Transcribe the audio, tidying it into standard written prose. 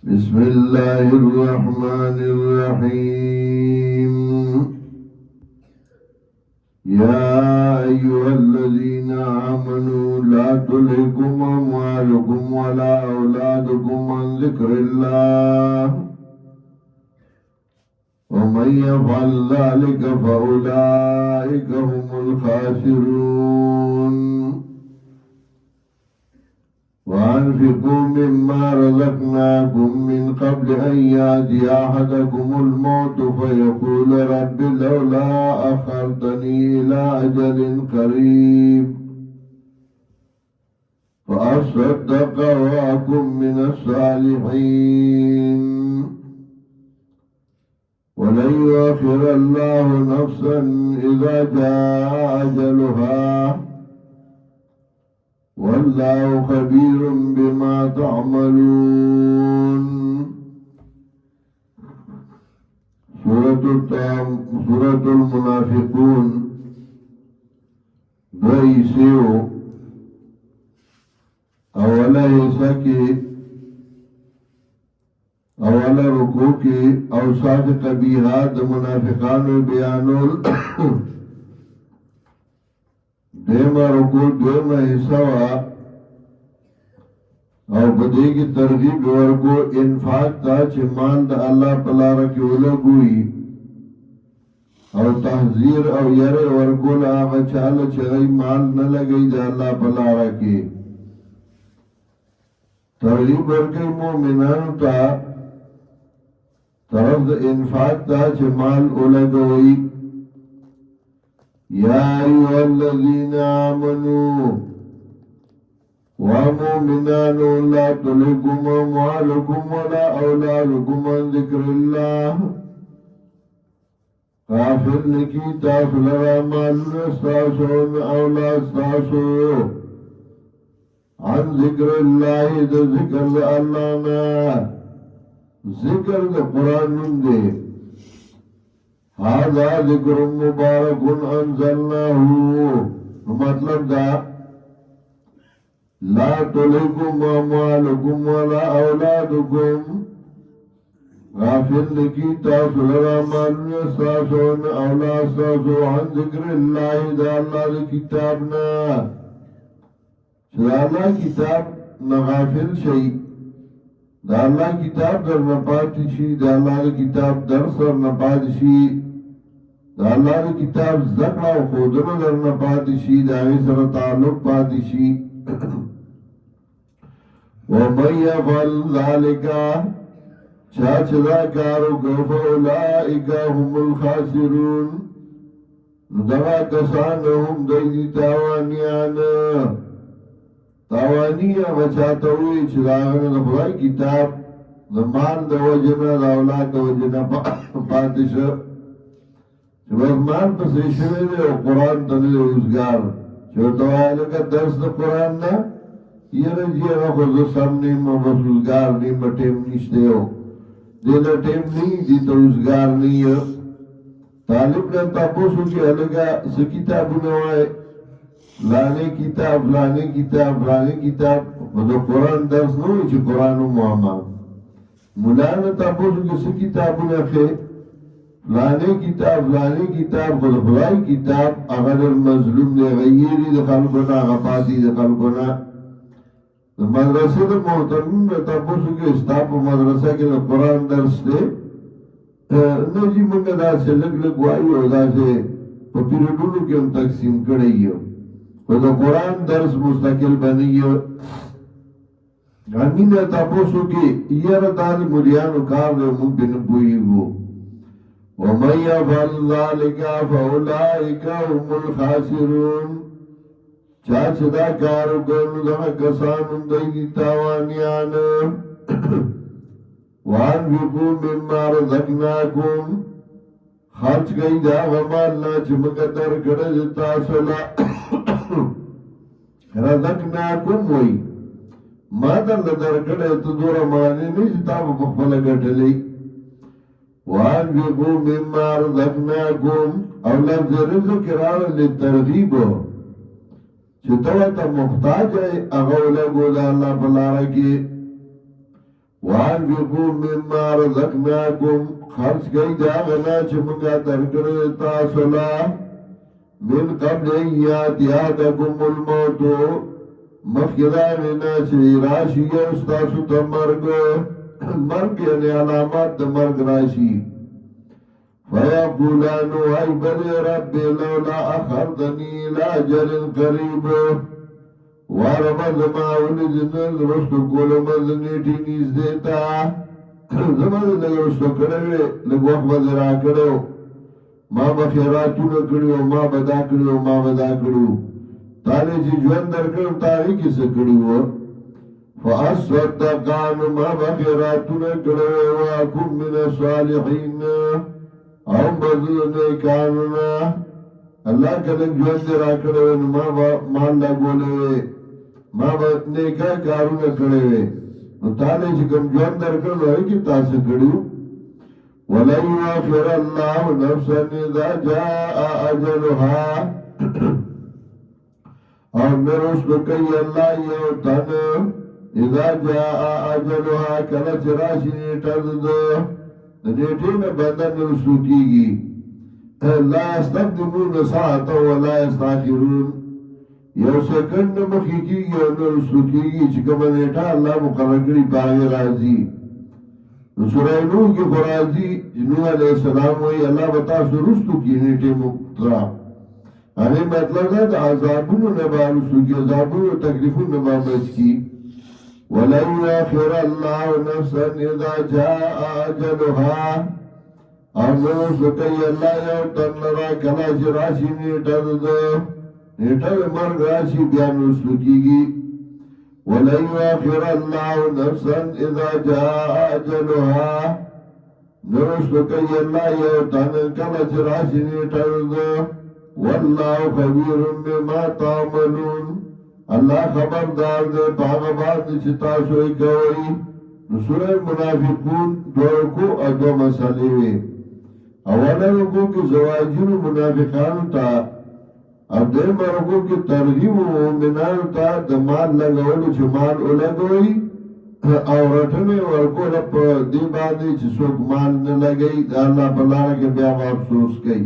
بسم الله الرحمن الرحيم. يا أيها الذين آمنوا لا تلهكم أموالكم ولا أولادكم عن ذكر الله ومن يفعل ذلك فأولئك هم الخاسرون. وأنفقوا مما رزقناكم من قبل أن يأتي أحدكم الموت فيقول رب لولا أخرتني إلى أجل قريب فأصدق وأكن من الصالحين ولن يؤخر الله نفسا إذا جاء أجلها والله خبير بما تعملون. سورة المنافقون دوئیسیو اولا حصہ کی اولا رکوع کی اوصاف قبیحات منافقان بیانول دیمہ رکوع دیمہ حصہ او بدے کی ترغیب ورکو انفاق تا چھ مال دا اللہ پلارا کی ولگوئی او تحذیر او یر ورکو آغا چال چھ غی مال نہ لگئی دا اللہ پلارا کی ترغیب ورکی مومنان تا طرف دا انفاق تا چھ مال ولگوئی. یا ایوہ الذین آمنوا ومؤمنان لا تلهكم أموالكم ولا أولادكم عن ذكر الله غافل نکی تاسو لرا مالون استاسو اولاد استاسو عن ذکر اللہ دا ذکر دا اللہ نا ذکر دا قرآن دے هذا ذکر مبارک انزلناه مطلب دا لا تلهكم أموالكم ولا أولادكم غافل لکی تاسو لرا مالون استاسو اولاد استاسو عن ذکر اللہ دا اللہ دا کتابنا دا اللہ کتاب نغافل شئی دا اللہ کتاب در نپاتی شی دا اللہ دا کتاب در سر نپاتی شی دا اللہ دا کتاب ذکر و خودن در نپاتی شی دا غیسر تعلق پاتی شی. وَمَنْ يَفْعَلْ ذَلِكَ چاچدا کارو فَأُولَئِكَ هُمُ الْخَاسِرُونَ دغا کسان هم دیدی تاوانیان تاوانیا بچاتوی چراغن دخوائی کتاب دمان دا وجنا دا اولاد دا وجنا پاتش چباز مان پسیشوی دے و قرآن تنید روزگار چوتوائی لکا درس دا قرآن نا یہ رجی اگا خود سم نیم و بس روزگار نیم با ٹیم نیشتے ہو دینا ٹیم نہیں دیتا روزگار نہیں ہے. طالب نے تاپوسو کی الگا سکتابو نوائے لانے کتاب لانے کتاب لانے کتاب خود قرآن درس نوئی چی قرآن و معامل مولانا تاپوسو کی سکتابو نفے لانے کتاب خود خدای کتاب اگر المظلوم دے غیری دے خلقنا غفاتی دے خلقنا مدرسے دے محترمین میں تاپوسو کی استاپ و مدرسہ کے دے قرآن درس دے نجی منگا دا سے لگ لگوائی ہو دا سے پیریڈونو کے ہم تقسیم کڑی ہو خود قرآن درس مستقل بنی ہو. امین تاپوسو کی یہ ردال مریانو کار دے ممکن بوئی ہو. وَمَنْ يَفْعَلْ ذَلِكَ فَأُولَئِكَ هُمُ الْخَاسِرُونَ چاچدا کارو کرنو دا کسان دیدی تاوانیان. وَأَنْفِقُوا مِمَّا رَزَقْنَاكُمْ خرچ گئی دا غمالنا چمکتر کڑج تاسولا رزقناکم وی ما در لدر کڑج تدور مانی نیش تاب مخبل گٹلی. وَأَنْفِقُوا مِمَّا رَزَقْنَاكُمْ او لفظ رزق رار لترغیب چه تو تا محتاج ہے اغول گو دا اللہ پلارا کی وانفقوا مما رزقناکم خرچ کئی دا غنا چه منگا درکر تاسولا من قبل ایاتی آدکم الموتو مخیدانینا چه راشی استاسو تا مرگ یعنی علامات دا مرگ راشی فیقولانو ای بلی رب لولا اخردنی لاجل قریب وارمد ما ولدن رستو کولمد نیٹی نیز دیتا زمان لگ رستو کروے لگ وقت بدرا کرو ما بخیراتو نکڑیو ما بدا کڑیو ما بدا کڑیو تانے چی جوان در کرو تانے کس کڑیو فأصدقان ما بخیراتو نکڑیو واکم من الصالحین او مزل نیکانونا اللہ کلک جوان در آکڑیو ما مان لگولے ما نیکا کارونا کڑیوے نو تانے چی کم جوان در کرو ہے کی تاس کڑیو وَلَنْ يُؤَخِّرَ اللَّهُ نَفْسًا إِذَا جَاءَ أَجَلُهَا اور نرست کئی اللہ یو تن اذا جاء اجلها کلچ راشی نیٹا دو نیٹی میں بندر نرستو کی گی لا استقدمون ساعتا ولا استاخرون یو سکنڈ مخی کی گی اور نرستو کی گی چکم نیٹا اللہ مقرر کری باغی رازی سورہ نوح کی فرازی نوح علیہ السلام وی اللہ بتا سرستو کی نیٹی مقترا ارے مطلب ہے کہ عذابونو نبا رسو کی عذابونو تکلیفون نبا بچ کی وَلَنْ يُؤَخِّرَ اللَّهُ نَفْسًا إِذَا جَاءَ أَجَلُهَا اور نرسو کئی اللہ یو تن لرا کلا چی راشی نیٹا دو نیٹا مرگ راشی بیان رسو کی گی وَلَنْ يُؤَخِّرَ اللَّهُ نَفْسًا إِذَا جَاءَ أَجَلُهَا نرسو کئی اللہ یو تن کلا چی راشی نیٹا دو واللہ خبیر بما تعملون اللہ خبردار دے پاغبات چتا سوئی کوئی سورہ منافقون دو رکو ادو مسئلے وے اولا رکو کی زواجر منافقان تا اب دے مرکو کی ترغیب مومنان تا دمال لگولو چھ مال اولگوئی اورٹنے ورکو لپ دی باندی چھ سوک مال نلگئی دا اللہ پلارا کے بیام افسوس کئی